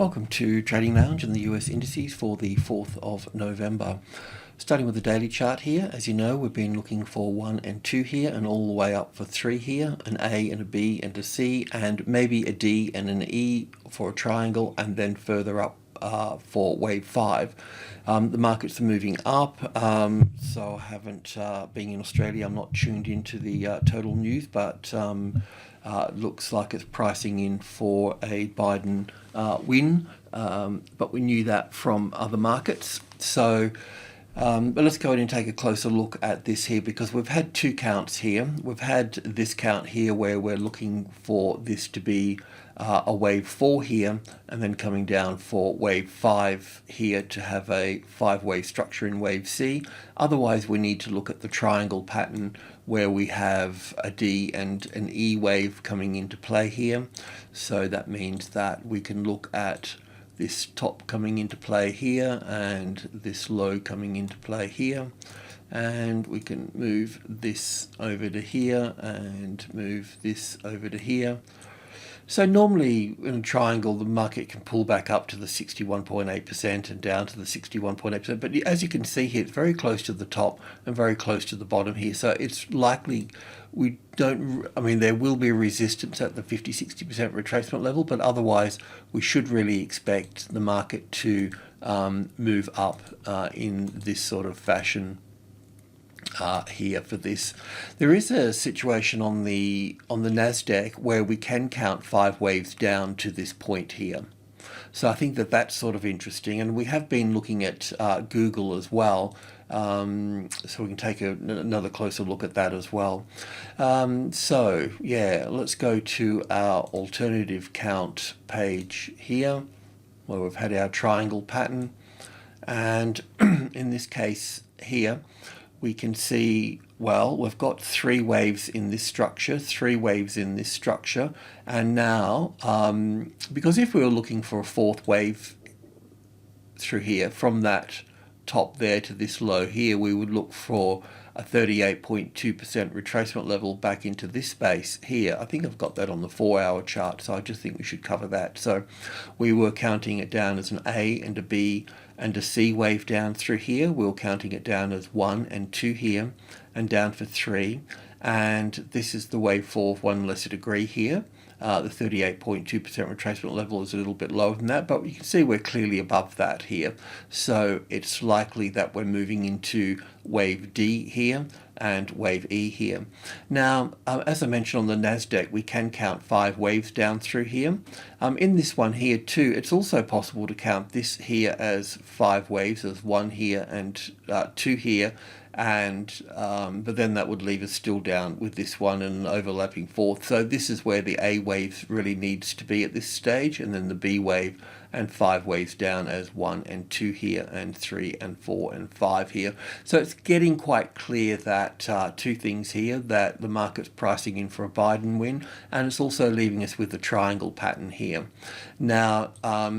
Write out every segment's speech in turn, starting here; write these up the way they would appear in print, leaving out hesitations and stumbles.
Welcome to Trading Lounge and the US Indices for the 4th of November. Starting with the daily chart here, as you know, we've been looking for 1 and 2 here and all the way up for 3 here, an A and a B and a C, and maybe a D and an E for a triangle, and then further up for wave 5. The markets are moving up, so I haven't, being in Australia, I'm not tuned into the total news, but it looks like it's pricing in for a Biden win, but we knew that from other markets. So, but let's go ahead and take a closer look at this here, because we've had two counts here. We've had this count here where we're looking for this to be a wave 4 here, and then coming down for wave 5 here to have a 5-wave structure in wave C. Otherwise, we need to look at the triangle pattern where we have a D and an E wave coming into play here. So that means that we can look at this top coming into play here and this low coming into play here, and we can move this over to here and move this over to here. So normally in a triangle the market can pull back up to the 61.8% and down to the 61.8%, but as you can see here, it's very close to the top and very close to the bottom here, so it's likely there will be resistance at the 50-60% retracement level, but otherwise we should really expect the market to move up in this sort of fashion here for this. There is a situation on the NASDAQ where we can count 5 waves down to this point here. So I think that that's sort of interesting, and we have been looking at Google as well, so we can take another closer look at that as well. So yeah, let's go to our alternative count page here where we've had our triangle pattern, and in this case here we can see, well, we've got 3 waves in this structure, 3 waves in this structure, and now, because if we were looking for a 4th wave through here, from that top there to this low here, we would look for a 38.2% retracement level back into this space here. I think I've got that on the 4-hour chart, so I just think we should cover that. So we were counting it down as an A and a B and a C wave down through here. We were counting it down as 1 and 2 here and down for 3. And this is the wave 4 of 1 lesser degree here. The 38.2% retracement level is a little bit lower than that, but you can see we're clearly above that here. So it's likely that we're moving into wave D here and wave E here. Now, as I mentioned on the NASDAQ, we can count 5 waves down through here. In this one here too, it's also possible to count this here as 5 waves, as 1 here and 2 here, and but then that would leave us still down with this one and an overlapping 4th. So this is where the A wave really needs to be at this stage, and then the B wave and 5 waves down as 1 and 2 here and 3 and 4 and 5 here. So it's getting quite clear that 2 things here, that the market's pricing in for a Biden win, and it's also leaving us with the triangle pattern here. Now,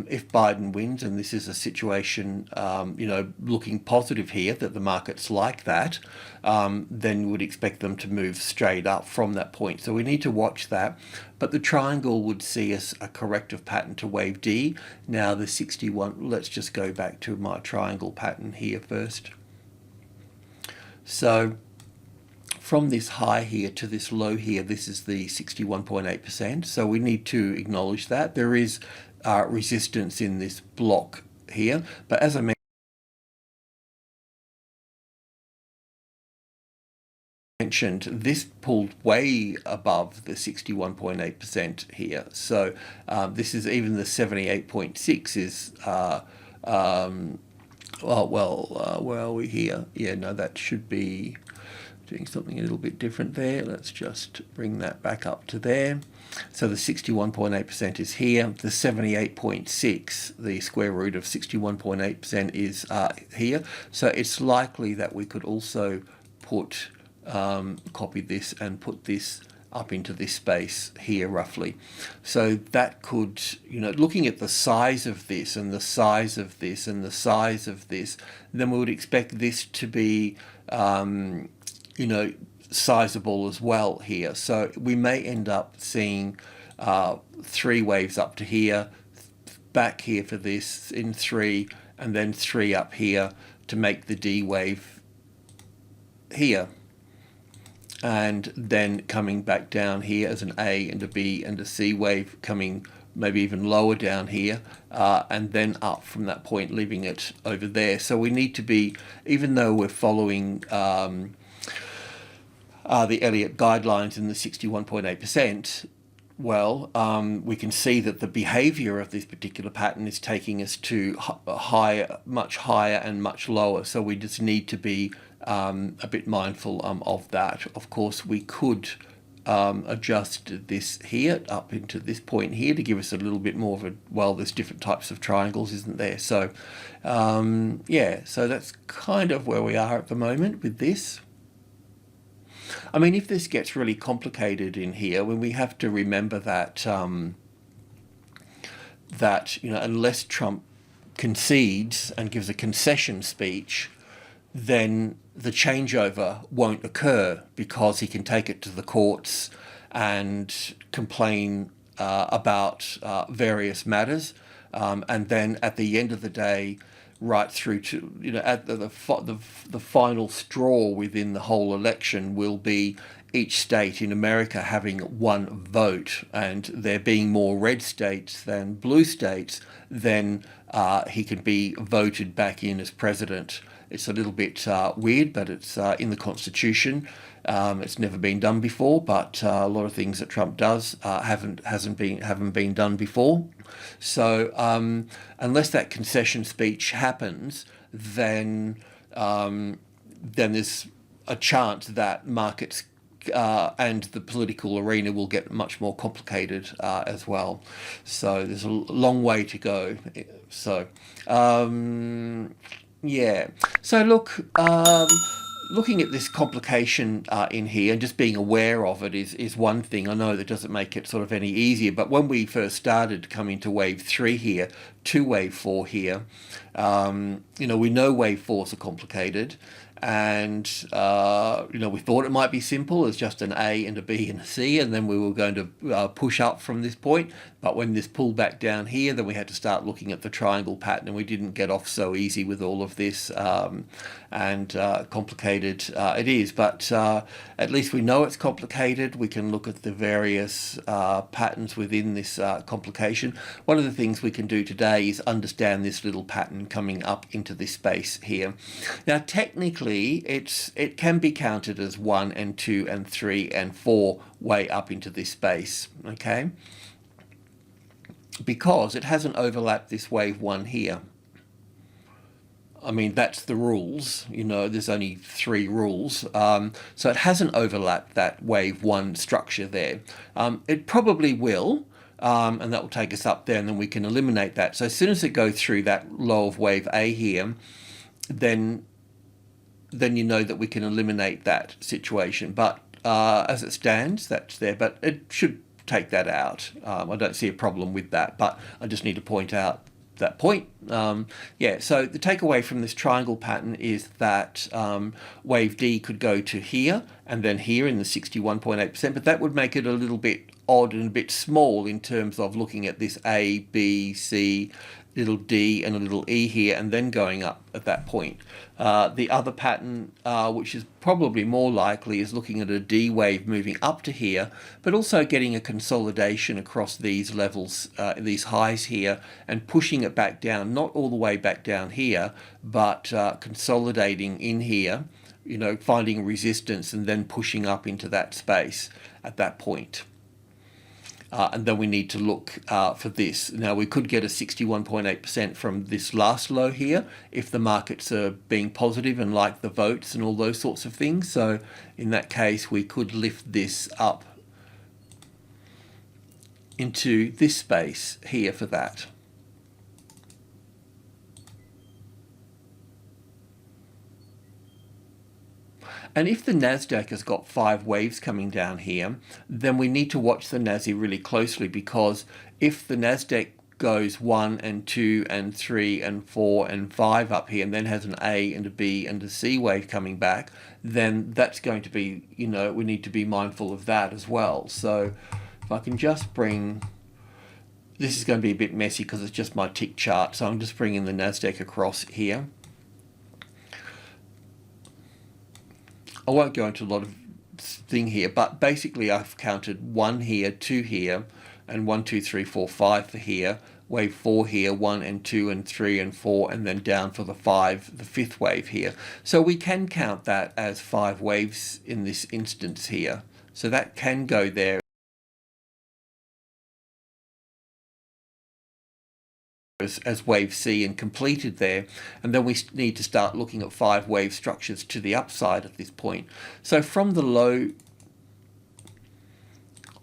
if Biden wins, and this is a situation, looking positive here, that the market's like that, then we would expect them to move straight up from that point. So we need to watch that. But the triangle would see us a corrective pattern to wave D. Now the 61, let's just go back to my triangle pattern here first. So from this high here to this low here, this is the 61.8%. So we need to acknowledge that. There is resistance in this block here. But as I mentioned, this pulled way above the 61.8% here. So this is even the 78.6 is, where are we here? Yeah, no, that should be doing something a little bit different there. Let's just bring that back up to there. So the 61.8% is here. The 78.6, the square root of 61.8% is here. So it's likely that we could also put copy this and put this up into this space here roughly. So that could, looking at the size of this and the size of this and the size of this, then we would expect this to be sizable as well here. So we may end up seeing 3 waves up to here, back here for this in 3, and then 3 up here to make the D wave here, and then coming back down here as an A and a B and a C wave, coming maybe even lower down here, and then up from that point, leaving it over there. So we need to be, even though we're following the Elliott guidelines in the 61.8%, well, we can see that the behavior of this particular pattern is taking us to higher, much higher and much lower. So we just need to be a bit mindful of that. Of course, we could adjust this here up into this point here to give us a little bit more of a, well, there's different types of triangles, isn't there? So yeah, so that's kind of where we are at the moment with this. I mean, if this gets really complicated in here, when we have to remember that that, you know, unless Trump concedes and gives a concession speech, then the changeover won't occur, because he can take it to the courts and complain about various matters, and then at the end of the day, right through to, you know, at the final straw within the whole election will be each state in America having one vote, and there being more red states than blue states, then he can be voted back in as president. It's a little bit weird, but it's in the Constitution. It's never been done before, but a lot of things that Trump does haven't been done before. So unless that concession speech happens, then there's a chance that markets and the political arena will get much more complicated as well. So there's a long way to go. So yeah. So look, looking at this complication in here and just being aware of it is one thing. I know that doesn't make it sort of any easier, but when we first started coming to wave 3 here, to wave 4 here, you know, we know wave 4s are complicated, and you know, we thought it might be simple as just an A and a B and a C, and then we were going to push up from this point. But when this pulled back down here, then we had to start looking at the triangle pattern, and we didn't get off so easy with all of this, and complicated it is. But at least we know it's complicated. We can look at the various patterns within this complication. One of the things we can do today is understand this little pattern coming up into this space here. Now, technically, it can be counted as 1 and 2 and 3 and 4 way up into this space, okay? Because it hasn't overlapped this wave 1 here. I mean, that's the rules, you know, there's only 3 rules. So it hasn't overlapped that wave 1 structure there. It probably will, and that will take us up there, and then we can eliminate that. So as soon as it goes through that low of wave A here, then you know that we can eliminate that situation. But as it stands, that's there, but it should take that out. I don't see a problem with that, but I just need to point out that point. Yeah, so the takeaway from this triangle pattern is that wave D could go to here and then here in the 61.8%, but that would make it a little bit odd and a bit small in terms of looking at this A, B, C, little d and a little e here, and then going up at that point. The other pattern, which is probably more likely, is looking at a D wave moving up to here, but also getting a consolidation across these levels, these highs here, and pushing it back down, not all the way back down here, but consolidating in here, you know, finding resistance and then pushing up into that space at that point. And then we need to look for this. Now, we could get a 61.8% from this last low here if the markets are being positive and like the votes and all those sorts of things. So in that case, we could lift this up into this space here for that. And if the NASDAQ has got 5 waves coming down here, then we need to watch the NASI really closely, because if the NASDAQ goes 1 and 2 and 3 and 4 and 5 up here and then has an A and a B and a C wave coming back, then that's going to be, you know, we need to be mindful of that as well. So if I can just bring this is going to be a bit messy because it's just my tick chart. So I'm just bringing the NASDAQ across here. I won't go into a lot of thing here, but basically I've counted 1 here, 2 here, and 1, 2, 3, 4, 5 for here. Wave 4 here, 1 and 2 and 3 and 4, and then down for the 5, the 5th wave here. So we can count that as 5 waves in this instance here. So that can go there as wave C and completed there, and then we need to start looking at 5 wave structures to the upside at this point. So from the low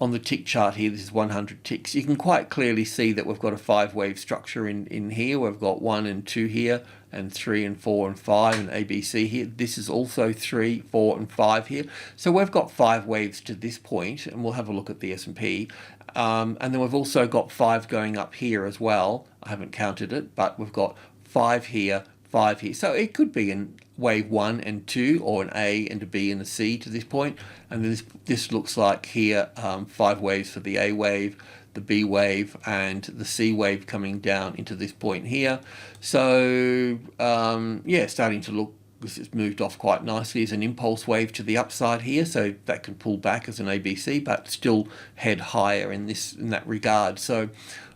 on the tick chart here, this is 100 ticks, you can quite clearly see that we've got a 5 wave structure in here. We've got 1 and 2 here, and 3 and 4 and 5 and ABC here. This is also 3, 4 and 5 here. So we've got 5 waves to this point, and we'll have a look at the S&P. And then we've also got 5 going up here as well. I haven't counted it, but we've got 5 here, 5 here. So it could be in wave 1 and 2, or an A and a B and a C to this point. And this looks like here 5 waves for the A wave, the B wave, and the C wave coming down into this point here. So yeah, starting to look, this has moved off quite nicely as an impulse wave to the upside here, so that can pull back as an ABC, but still head higher in that regard. So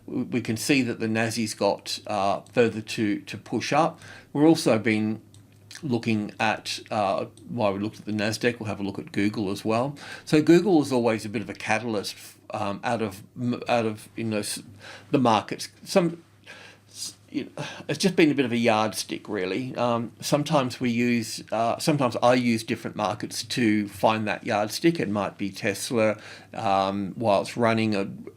we can see that the NASI's got further to push up. We're also been looking at, while we looked at the NASDAQ, we'll have a look at Google as well. So Google is always a bit of a catalyst out of the markets. It's just been a bit of a yardstick, really. Sometimes I use different markets to find that yardstick. It might be Tesla while it's running,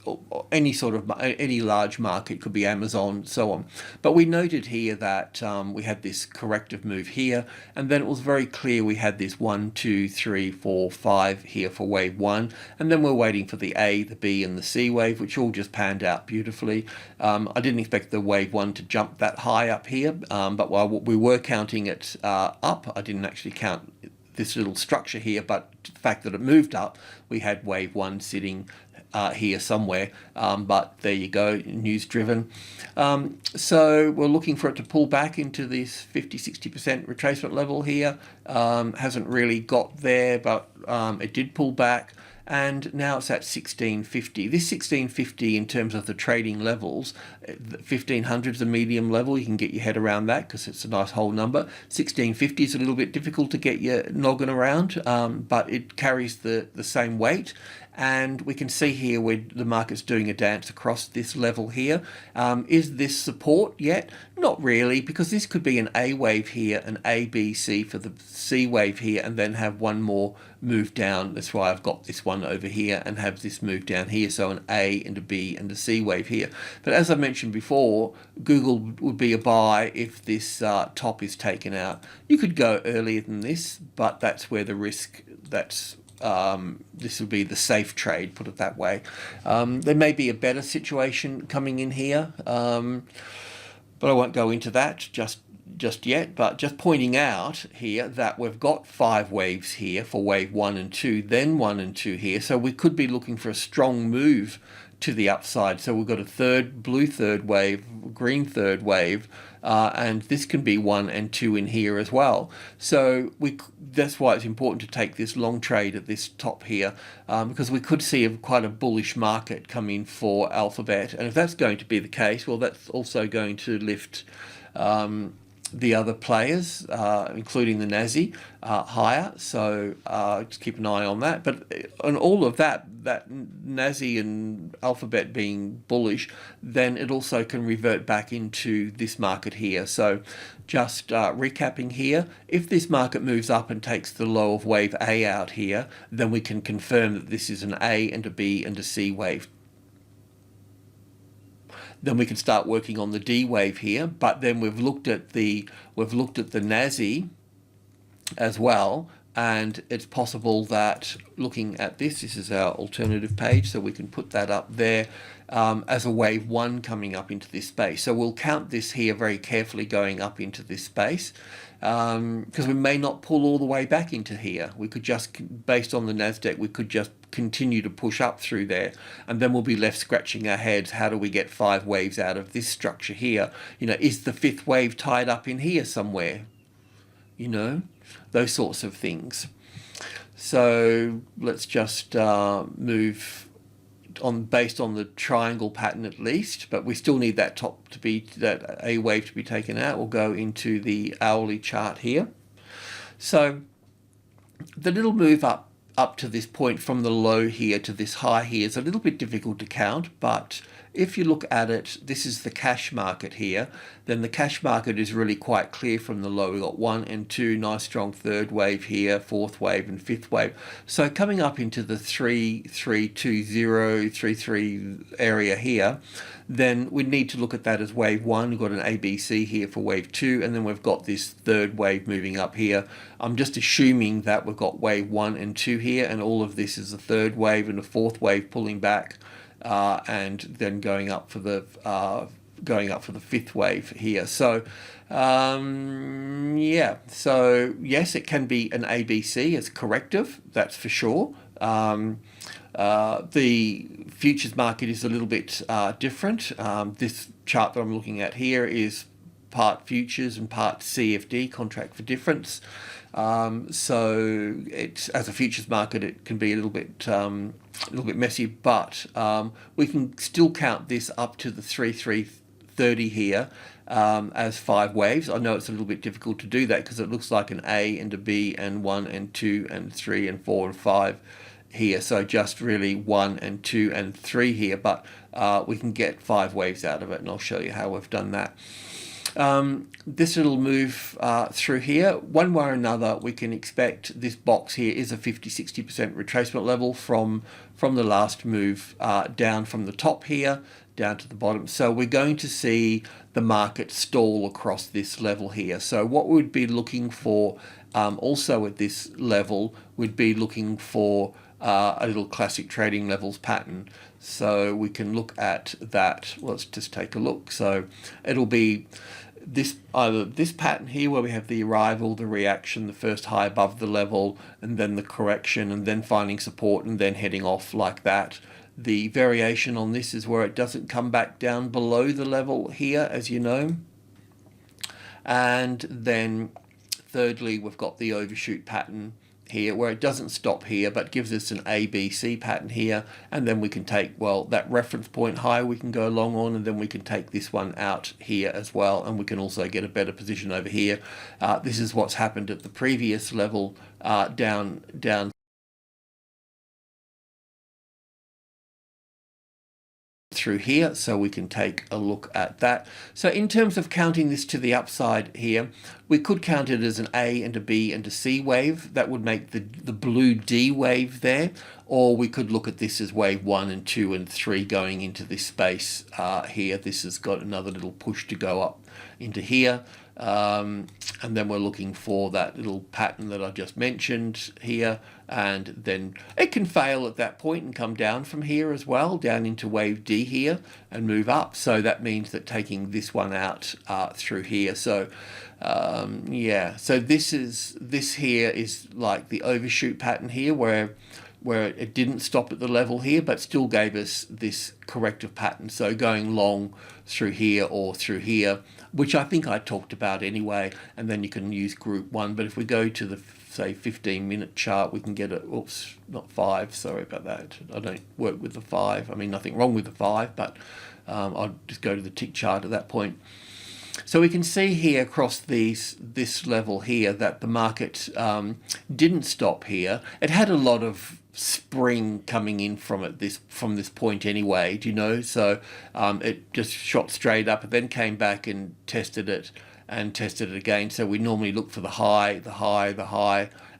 any large market, could be Amazon, so on. But we noted here that we had this corrective move here, and then it was very clear we had this 1, 2, 3, 4, 5 here for wave 1, and then we're waiting for the A, the B, and the C wave, which all just panned out beautifully. I didn't expect the wave 1 to jump that high up here, but while we were counting it up, I didn't actually count this little structure here, but the fact that it moved up, we had wave 1 sitting here somewhere, but there you go, news driven. So we're looking for it to pull back into this 50-60% retracement level here. Hasn't really got there, but it did pull back, and now it's at 1650. This 1650 in terms of the trading levels, 1500 is a medium level. You can get your head around that because it's a nice whole number. 1650 is a little bit difficult to get your noggin around, but it carries the same weight. And we can see here where the market's doing a dance across this level here. Is this support yet? Not really, because this could be an A wave here, an A, B, C for the C wave here, and then have one more move down. That's why I've got this one over here and have this move down here. So an A and a B and a C wave here. But as I mentioned before, Google would be a buy if this top is taken out. You could go earlier than this, but that's where the risk, this would be the safe trade, put it that way. There may be a better situation coming in here, but I won't go into that just yet, but just pointing out here that we've got 5 waves here for wave 1 and 2, then 1 and 2 here, so we could be looking for a strong move to the upside. So we've got a blue third wave, green third wave, and this can be 1 and 2 in here as well. So that's why it's important to take this long trade at this top here, because we could see quite a bullish market come in for Alphabet, and if that's going to be the case, well, that's also going to lift the other players, including the NASI, higher. So just keep an eye on that. But on all of that NASI and Alphabet being bullish, then it also can revert back into this market here. So just recapping here, if this market moves up and takes the low of wave A out here, then we can confirm that this is an A and a B and a C wave. Then we can start working on the D wave here, but then we've looked at the NASI as well, and it's possible that looking at this is our alternative page, so we can put that up there as a wave 1 coming up into this space. So we'll count this here very carefully going up into this space, because we may not pull all the way back into here. We could just, based on the NASDAQ, we could just continue to push up through there, and then we'll be left scratching our heads. How do we get 5 waves out of this structure here? Is the 5th wave tied up in here somewhere? Those sorts of things. So let's just move on based on the triangle pattern at least, but we still need that top to be, that A wave to be taken out. We'll go into the hourly chart here. So the little move up to this point from the low here to this high here is a little bit difficult to count, but if you look at it, this is the cash market here, then the cash market is really quite clear from the low. We've got 1 and 2, nice strong 3rd wave here, 4th wave and 5th wave. So coming up into the 3.320, 3.3 area here, then we need to look at that as wave 1. We've got an ABC here for wave 2, and then we've got this 3rd wave moving up here. I'm just assuming that we've got wave 1 and 2 here, and all of this is a 3rd wave and a 4th wave pulling back. And then going up for the 5th wave here. So yeah, so yes, it can be an ABC as corrective, that's for sure. The futures market is a little bit different. This chart that I'm looking at here is part futures and part CFD, contract for difference. So it's, as a futures market, it can be a little bit messy, but we can still count this up to the 3.330 here as 5 waves. I know it's a little bit difficult to do that because it looks like an A and a B and 1 and 2 and 3 and 4 and 5 here. So just really 1 and 2 and 3 here, but we can get 5 waves out of it, and I'll show you how we've done that. This little move through here, one way or another, we can expect this box here is a 50-60% retracement level from the last move down from the top here down to the bottom. So we're going to see the market stall across this level here. So what we'd be looking for also at this level would be looking for a little classic trading levels pattern. So we can look at that. Let's just take a look. So it'll be this, either this pattern here where we have the arrival, the reaction, the first high above the level, and then the correction, and then finding support and then heading off like that. The variation on this is where it doesn't come back down below the level here, as you know. And then thirdly, we've got the overshoot pattern here where it doesn't stop here but gives us an ABC pattern here, and then we can take, well, that reference point high we can go long on, and then we can take this one out here as well, and we can also get a better position over here. This is what's happened at the previous level down through here, so we can take a look at that. So in terms of counting this to the upside here, we could count it as an A and a B and a C wave. That would make the blue D wave there, or we could look at this as wave 1 and 2 and 3 going into this space here. This has got another little push to go up into here. And then we're looking for that little pattern that I just mentioned here, and then it can fail at that point and come down from here as well, down into wave D here and move up. So that means that taking this one out through here. So yeah, so this here is like the overshoot pattern here where it didn't stop at the level here but still gave us this corrective pattern. So going long through here or through here, which I think I talked about anyway, and then you can use group 1. But if we go to the, say, 15-minute chart, we can get it, oops, not 5, sorry about that. I don't work with the 5. I mean, nothing wrong with the 5, but I'll just go to the tick chart at that point. So we can see here across this level here that the market didn't stop here. It had a lot of spring coming in from this point anyway, do you know? So it just shot straight up and then came back and tested it again. So we normally look for the high,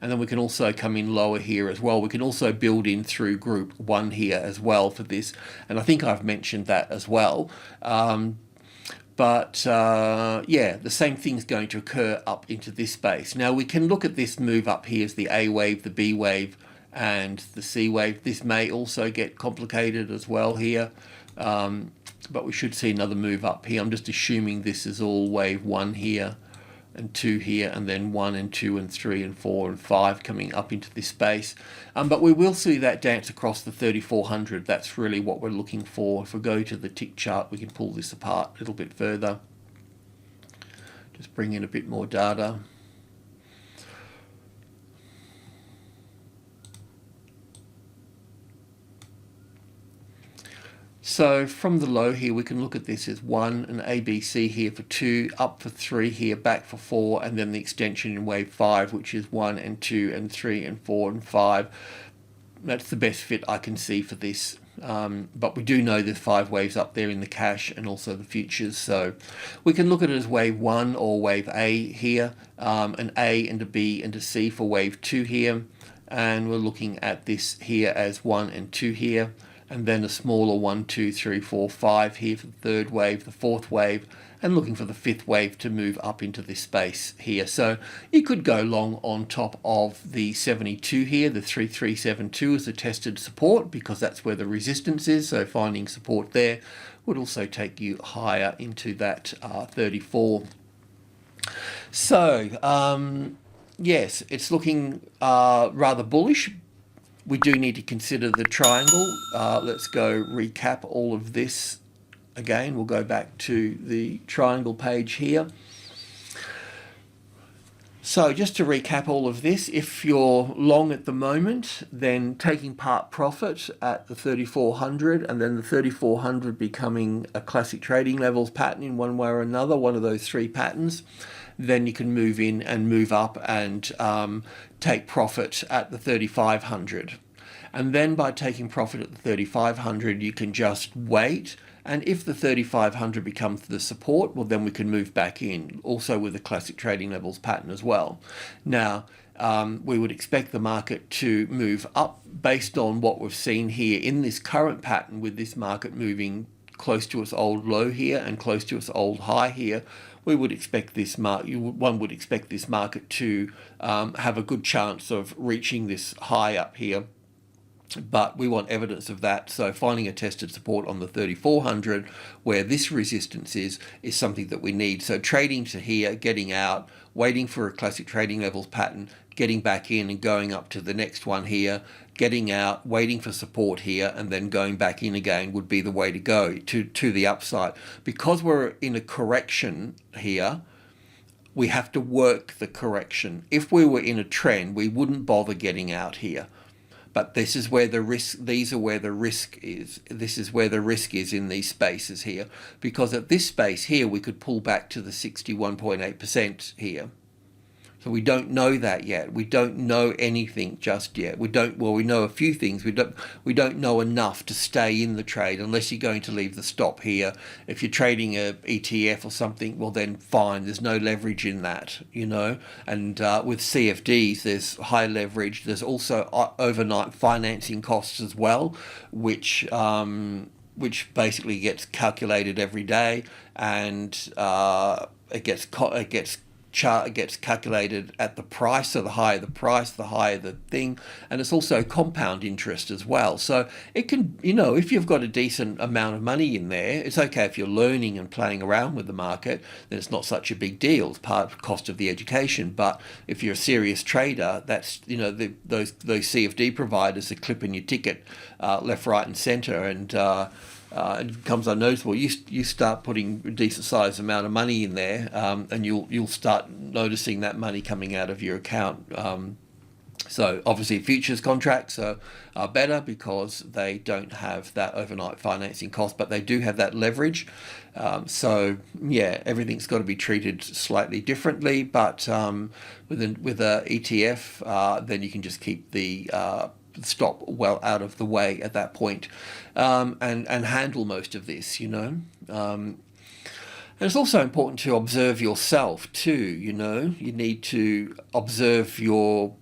and then we can also come in lower here as well. We can also build in through group 1 here as well for this, and I think I've mentioned that as well. But yeah, the same thing's going to occur up into this space. Now we can look at this move up here as the A wave, the B wave, and the C wave. This may also get complicated as well here, but we should see another move up here. I'm just assuming this is all wave 1 here, and 2 here, and then 1 and 2 and 3 and 4 and 5 coming up into this space. But we will see that dance across the 3400. That's really what we're looking for. If we go to the tick chart, we can pull this apart a little bit further. Just bring in a bit more data. So from the low here, we can look at this as 1 and ABC here for 2, up for 3 here, back for 4, and then the extension in wave 5, which is 1 and 2 and 3 and 4 and 5. That's the best fit I can see for this. But we do know there's 5 waves up there in the cash and also the futures. So we can look at it as wave 1 or wave A here, an A and a B and a C for wave 2 here. And we're looking at this here as 1 and 2 here. And then a smaller 1, 2, 3, 4, 5 here for the third wave, the fourth wave, and looking for the fifth wave to move up into this space here. So you could go long on top of the 72 here, the 3372 as a tested support, because that's where the resistance is. So finding support there would also take you higher into that 34. So yes, it's looking rather bullish. We do need to consider the triangle. Let's go recap all of this again. We'll go back to the triangle page here. So just to recap all of this, if you're long at the moment, then taking part profit at the 3400 and then the 3400 becoming a classic trading levels pattern in one way or another, one of those 3 patterns, then you can move in and move up and take profit at the 3500. And then by taking profit at the 3500, you can just wait. And if the 3500 becomes the support, well, then we can move back in, also with the classic trading levels pattern as well. Now, we would expect the market to move up based on what we've seen here in this current pattern, with this market moving close to its old low here and close to its old high here. We would expect this one would expect this market to have a good chance of reaching this high up here. But we want evidence of that, so finding a tested support on the 3400 where this resistance is something that we need. So trading to here, getting out, waiting for a classic trading levels pattern, getting back in and going up to the next one here, getting out, waiting for support here, and then going back in again would be the way to go to the upside. Because we're in a correction here, we have to work the correction. If we were in a trend, we wouldn't bother getting out here. But this is where the risk, these are where the risk is. This is where the risk is in these spaces here. Because at this space here, we could pull back to the 61.8% here. So we don't know that yet. We don't know anything just yet. We know a few things. We don't know enough to stay in the trade unless you're going to leave the stop here. If you're trading a ETF or something, well then fine. There's no leverage in that, you know. And with CFDs, there's high leverage. There's also overnight financing costs as well, which basically gets calculated every day, and it gets calculated at the price. So the higher the price, the higher the thing, and it's also compound interest as well. So it can, you know, if you've got a decent amount of money in there, it's okay. If you're learning and playing around with the market, then it's not such a big deal. It's part of the cost of the education. But if you're a serious trader, that's, you know, those CFD providers are clipping your ticket left, right, and center, and it becomes unnoticeable. You start putting a decent sized amount of money in there, and you'll start noticing that money coming out of your account. So obviously futures contracts are better because they don't have that overnight financing cost, but they do have that leverage. So yeah, everything's got to be treated slightly differently. But with a ETF, then you can just keep the stop well out of the way at that point, and handle most of this, you know. And it's also important to observe yourself too, you know. You need to observe your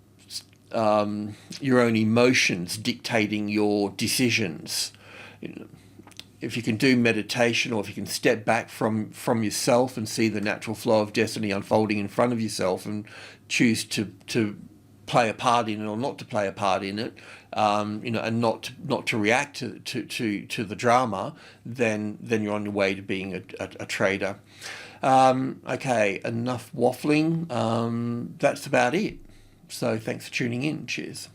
own emotions dictating your decisions. You know, if you can do meditation, or if you can step back from yourself and see the natural flow of destiny unfolding in front of yourself, and choose to play a part in it or not to play a part in it, and not to react to the drama, then you're on your way to being a trader. Okay, enough waffling. That's about it. So thanks for tuning in. Cheers.